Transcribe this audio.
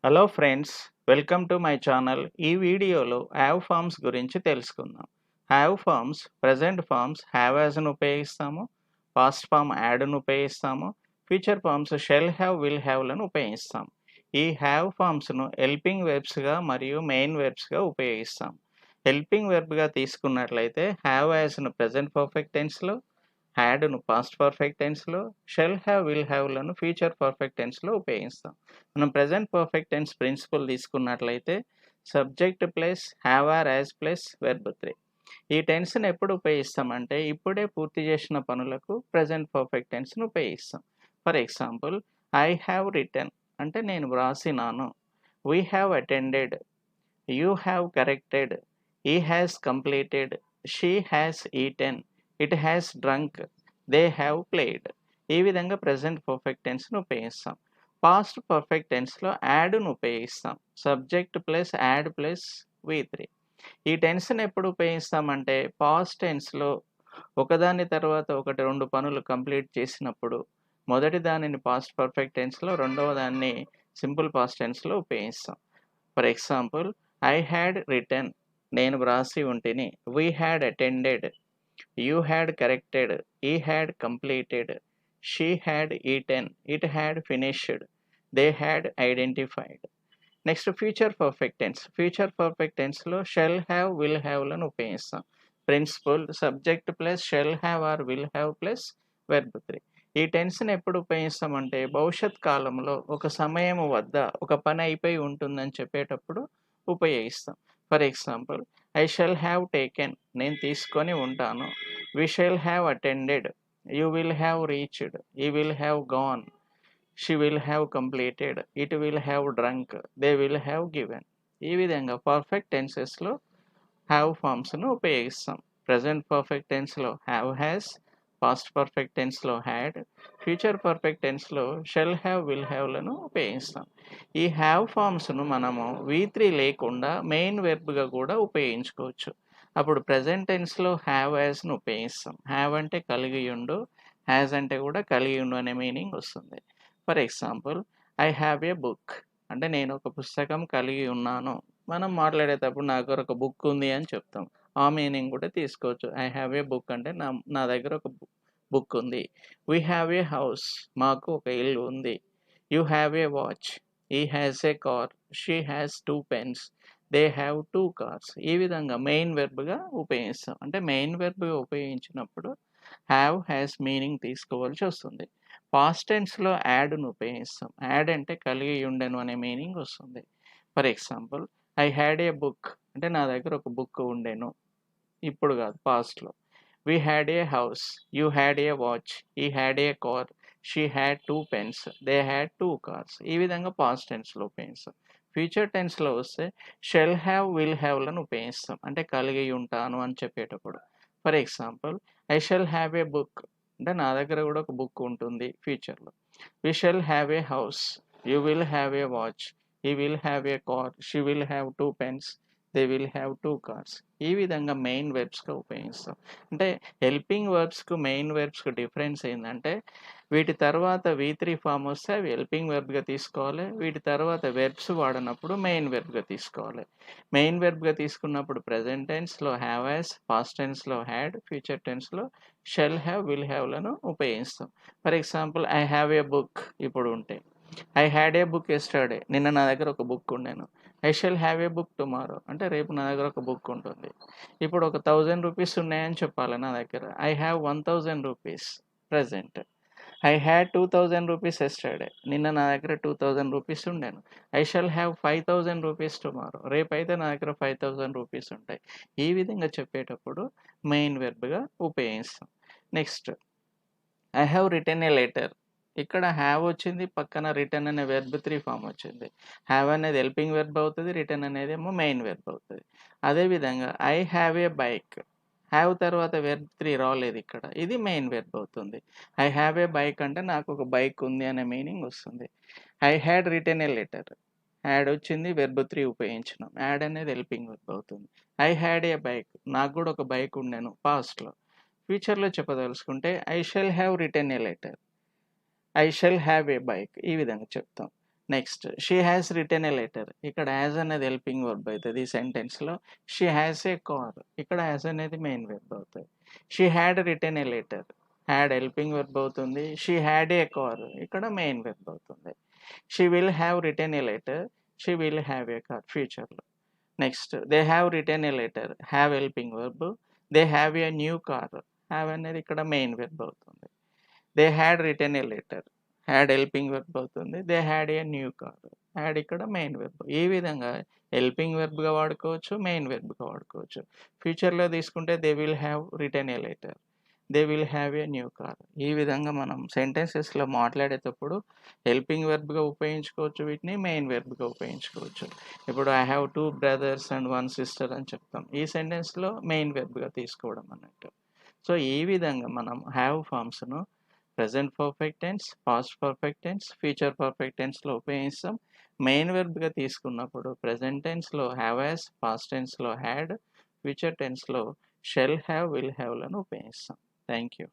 Hello friends, welcome to my channel. ఈ వీడియోలో have forms గురించి తెలుసుకుందాం. Have forms present forms have యాజ్ను ఉపయోగిస్తాము, పాస్ట్ ఫార్మ్ యాడ్ను ఉపయోగిస్తాము, future forms shall have, will హ్యావ్లను ఉపయోగిస్తాం. ఈ హ్యావ్ ఫార్మ్స్ను హెల్పింగ్ వెర్బ్స్గా మరియు మెయిన్ వెర్బ్స్గా ఉపయోగిస్తాం. హెల్పింగ్ వెర్బ్గా తీసుకున్నట్లయితే హ్యావ్ యాజ్ను ప్రెజెంట్ పర్ఫెక్ట్ టెన్స్లో, హ్యాడ్‌ను పాస్ట్ పర్ఫెక్ట్ టెన్స్‌లో, షెల్ హ్యావ్, విల్ హ్యావ్‌లను ఫ్యూచర్ పర్ఫెక్ట్ టెన్స్‌లో ఉపయోగిస్తాం. మనం ప్రెజెంట్ పర్ఫెక్ట్ టెన్స్ ప్రిన్సిపల్ తీసుకున్నట్లయితే subject plus have or has plus verb 3. ఈ టెన్స్‌ని ఎప్పుడు ఉపయోగిస్తామంటే ఇప్పుడే పూర్తి చేసిన పనులకు ప్రెజెంట్ పర్ఫెక్ట్ టెన్స్‌ను ఉపయోగిస్తాం. For example, I have written అంటే నేను వ్రాసినాను. We have attended, you have corrected, he has completed, she has eaten, it has drunk, they have played. ఈ విధంగా ప్రెజెంట్ పర్ఫెక్ట్ టెన్స్‌ను ఉపయోగిస్తాం. పాస్ట్ పర్ఫెక్ట్ టెన్స్‌లో యాడ్‌ను ఉపయోగిస్తాం. సబ్జెక్ట్ ప్లస్ యాడ్ ప్లస్ వి3. ఈ టెన్స్‌ని ఎప్పుడు ఉపయోగిస్తామంటే పాస్ట్ టెన్స్‌లో ఒకదాని తర్వాత ఒకటి 2 పనులు కంప్లీట్ చేసినప్పుడు మొదటి దానిని పాస్ట్ పర్ఫెక్ట్ టెన్స్‌లో, రెండవ దాన్ని సింపుల్ పాస్ట్ టెన్స్‌లో ఉపయోగిస్తాం. For example, I had written నేను వ్రాసి ఉంటిని. We had attended, you had corrected, he had completed, she had eaten, it had finished, they had identified. Next future perfect tense. Future perfect టెన్స్‌లో shall have, will హ్యావ్‌లను ఉపయోగిస్తాం. Principle subject plus shall have or will have plus verb 3. ఈ టెన్స్‌ని ఎప్పుడు ఉపయోగిస్తామంటే భవిష్యత్ కాలంలో ఒక సమయము వద్ద ఒక పని అయిపోయి ఉంటుందని చెప్పేటప్పుడు ఉపయోగిస్తాం. For example, I shall have taken నేను తీసుకొని ఉంటాను. We shall have attended, you will have reached, he will have gone, she will have completed, it will have drunk, they will have given. ఈ విధంగా పర్ఫెక్ట్ టెన్సెస్‌లో have ఫార్మ్స్‌ను ఉపయోగిస్తాం. Present perfect టెన్స్‌లో have has, past perfect టెన్స్‌లో had, future perfect టెన్స్‌లో shall have, will హ్యావ్‌లను ఉపయోగిస్తాం. ఈ హ్యావ్ ఫార్మ్స్‌ను మనము వి3 లేకుండా మెయిన్ వెర్బ్‌గా కూడా ఉపయోగించుకోవచ్చు. అప్పుడు ప్రెజెంట్ టెన్స్‌లో హ్యావ్ యాజ్‌ను ఉపయోగిస్తాం. హ్యావ్ అంటే కలిగి ఉండు, హ్యాస్ అంటే కూడా కలిగి ఉండు అనే మీనింగ్ వస్తుంది. For example, I have a book అంటే నేను ఒక పుస్తకం కలిగి ఉన్నాను. మనం మాట్లాడేటప్పుడు నా దగ్గర ఒక బుక్ ఉంది అని చెప్తాం. ఆ మీనింగ్ కూడా తీసుకోవచ్చు. ఐ హ్యావ్ ఏ బుక్ అంటే నా దగ్గర ఒక బుక్ ఉంది. వి హ్యావ్ ఏ హౌస్ మాకు ఒక ఇల్లు ఉంది. You have a watch, he has a car, she has 2 pens, they have 2 cars. ఈ విధంగా మెయిన్ వెర్బ్‌గా ఉపయోగిస్తాం. అంటే మెయిన్ వెర్బ్‌గా ఉపయోగించినప్పుడు హ్యావ్, హ్యాస్ మీనింగ్ తీసుకోవాల్సి వస్తుంది. పాస్ట్ టెన్స్‌లో యాడ్‌ను ఉపయోగిస్తాం. యాడ్ అంటే కలిగి ఉండెను అనే మీనింగ్ వస్తుంది. For example, I had a book అంటే నా దగ్గర ఒక బుక్ ఉండెను. ఇప్పుడు కాదు, పాస్ట్‌లో. We had a house, you had a watch, he had a car, she had 2 pens, they had 2 cars. ఈ విధంగా పాస్ట్ టెన్స్‌లో ఉపయోగిస్తాం. ఫ్యూచర్ టెన్స్‌లో వస్తే షెల్ హ్యావ్, విల్ హ్యావ్‌లను ఉపయోగిస్తాం. అంటే కలిగి ఉంటాను అని చెప్పేటప్పుడు. For example, I shall have a book అంటే నా దగ్గర కూడా ఒక బుక్ ఉంటుంది ఫ్యూచర్‌లో. We shall have a house, you will have a watch, he will have a car, she will have 2 pens, they will have 2 cars. ఈ విధంగా main వెర్బ్స్‌గా ఉపయోగిస్తాం. అంటే హెల్పింగ్ వెర్బ్స్‌కు, మెయిన్ వెర్బ్స్‌కు డిఫరెన్స్ ఏందంటే వీటి తర్వాత వి3 ఫార్మ్ వస్తే అవి హెల్పింగ్ వెర్బ్‌గా తీసుకోవాలి. వీటి తర్వాత వెర్బ్స్ వాడనప్పుడు మెయిన్ వెర్బ్‌గా తీసుకోవాలి. మెయిన్ వెర్బ్‌గా తీసుకున్నప్పుడు ప్రెజెంట్ టెన్స్‌లో హ్యావ్ యాస్, పాస్ట్ టెన్స్‌లో హ్యాడ్, ఫ్యూచర్ టెన్స్‌లో షెల్ హ్యావ్, విల్ హ్యావ్‌లను ఉపయోగిస్తాం. For example, I have a book ఇప్పుడు ఉంటే. I had a book yesterday నిన్న నా దగ్గర ఒక బుక్ ఉండెను. I shall have a book tomorrow అంటే రేపు నా దగ్గర ఒక బుక్ ఉంటుంది. ఇప్పుడు ఒక 1000 రూపీస్ ఉన్నాయని చెప్పాలి నా దగ్గర. I have 1000 rupees present. I had 2000 rupees yesterday నిన్న నా దగ్గర 2000 రూపీస్ ఉండెను. I shall have 5000 rupees tomorrow రేపైతే నా దగ్గర 5000 రూపీస్ ఉంటాయి. ఈ విధంగా చెప్పేటప్పుడు మెయిన్ వెర్బ్‌గా ఉపయోగిస్తాం. Next, I have written a letter. ఇక్కడ హ్యావ్ వచ్చింది, పక్కన రిటెన్ అనే వెర్బ్ 3 ఫార్మ్ వచ్చింది. హ్యావ్ అనేది హెల్పింగ్ వెర్బ్ అవుతది. రిటెన్ అనేదేమో మెయిన్ వెర్బ్ అవుతది. అదేవిధంగా I have a bike. Have తర్వాత వెర్బ్ 3 రాలేదు ఇక్కడ. ఇది మెయిన్ వెర్బ్ అవుతుంది. ఐ హ్యావ్ ఏ బైక్ అంటే నాకు ఒక బైక్ ఉంది అనే మీనింగ్ వస్తుంది. I had written a letter. Had వచ్చింది, వెర్బ్ 3 ఉపయోగించినాం. యాడ్ అనేది హెల్పింగ్ వెర్బ్ అవుతుంది. ఐ హ్యాడ్ ఏ బైక్ నాకు కూడా ఒక బైక్ ఉండెను పాస్ట్‌లో. ఫ్యూచర్‌లో చెప్పదలుచుకుంటే I shall have written a letter. I shall have a bike ఈ విధంగా చెప్తాం. Next she has written a letter. ఇక్కడ యాజ్ అనేది హెల్పింగ్ వర్బ్ అవుతుంది ఈ సెంటెన్స్లో. షీ హ్యాస్ ఏ కార్, ఇక్కడ యాజ్ అనేది మెయిన్ వెర్బ్ అవుతుంది. She had written a letter, had helping verb అవుతుంది. షీ హ్యాడ్ ఏ కార్, ఇక్కడ మెయిన్ వెర్బ్ అవుతుంది. She will have written a letter, she will have a car ఫ్యూచర్లో. Next they have written a letter, have helping verb. They have a new car, have అనేది ఇక్కడ main verb అవుతుంది. They had written a letter, had helping verb అవుతుంది. They had a new car, had ఇక్కడ main verb. ఈ విధంగా helping వెర్బ్గా వాడుకోవచ్చు, main వెర్బ్గా వాడుకోవచ్చు. ఫ్యూచర్లో తీసుకుంటే they will have written a letter, they will have a new car. ఈ విధంగా మనం సెంటెన్సెస్లో మాట్లాడేటప్పుడు హెల్పింగ్ వెర్బ్గా ఉపయోగించుకోవచ్చు, వీటిని మెయిన్ వెర్బ్గా ఉపయోగించుకోవచ్చు. ఇప్పుడు I have 2 brothers and 1 sister అని చెప్తాం. ఈ సెంటెన్స్లో మెయిన్ వెర్బ్గా తీసుకోవడం అన్నట్టు. సో ఈ విధంగా మనం హ్యావ్ ఫామ్స్ను present perfect tense, past perfect tense, future perfect టెన్స్లో ఉపయోగిస్తాం. మెయిన్ వెర్బ్గా తీసుకున్నప్పుడు ప్రెజెంట్ టెన్స్లో హ్యావ్ యాజ్, పాస్ట్ టెన్స్లో హ్యాడ్, ఫ్యూచర్ టెన్స్లో షెల్ హ్యావ్, విల్ హ్యావ్లను ఉపయోగిస్తాం. Thank you.